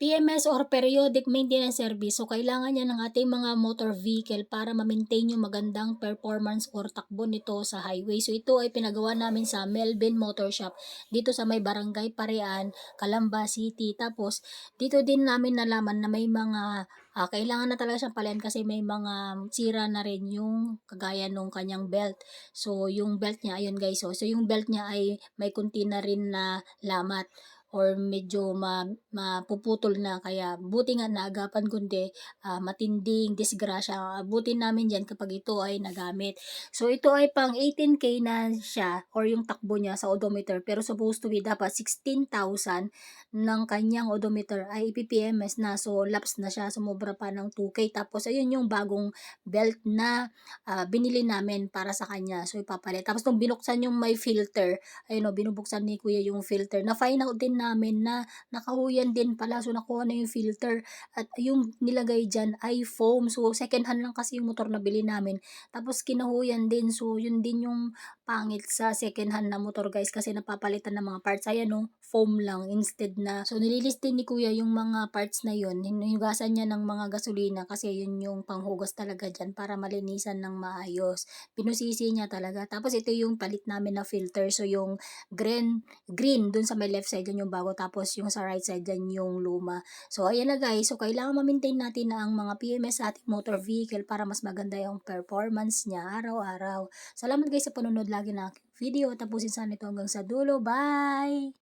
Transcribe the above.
PMS or periodic maintenance service. So, kailangan yan ng ating mga motor vehicle para ma-maintain yung magandang performance or takbo nito sa highway. So, ito ay pinagawa namin sa Melvin Motor Shop dito sa may Barangay Parian, Calamba City. Tapos, dito din namin nalaman na may mga kailangan na talaga siyang palayan kasi may mga sira na rin yung kagaya nung kanyang belt. So, yung belt niya, ayun guys. So, yung belt niya ay may kunti na rin na lamat or medyo mapuputol na, kaya buti nga naagapan kundi matinding disgrasya abutin namin diyan kapag ito ay nagamit. So ito ay pang 18K na siya or yung takbo niya sa odometer, pero supposed to be dapat 16,000 ng kanyang odometer ay ppms na, so lapse na siya, sumobra pa ng 2K. Tapos ayun yung bagong belt na binili namin para sa kanya, so ipapalit. Tapos nung binuksan yung may filter, ayun o, binubuksan ni kuya yung filter, na find out din namin na nakahuyan din pala, so nakuha na yung filter at yung nilagay dyan ay foam. So second hand lang kasi yung motor na bili namin, tapos kinahuyan din. So yun din yung pangit sa second hand na motor guys, kasi napapalitan ng mga parts, ayan o, foam lang instead na. So nililis din ni kuya yung mga parts na yun, hinugasan niya ng mga gasolina kasi yun yung panghugas talaga dyan para malinisan ng maayos, pinusisi niya talaga. Tapos ito yung palit namin na filter, so yung green dun sa may left side, dyan yung bago, tapos yung sa right side dyan yung luma. So ayan na guys, so kailangan ma-maintain natin na ang mga PMS sa ating motor vehicle para mas maganda yung performance niya araw-araw. Salamat guys sa panunod lagi ng aking video, tapusin sana ito hanggang sa dulo, bye!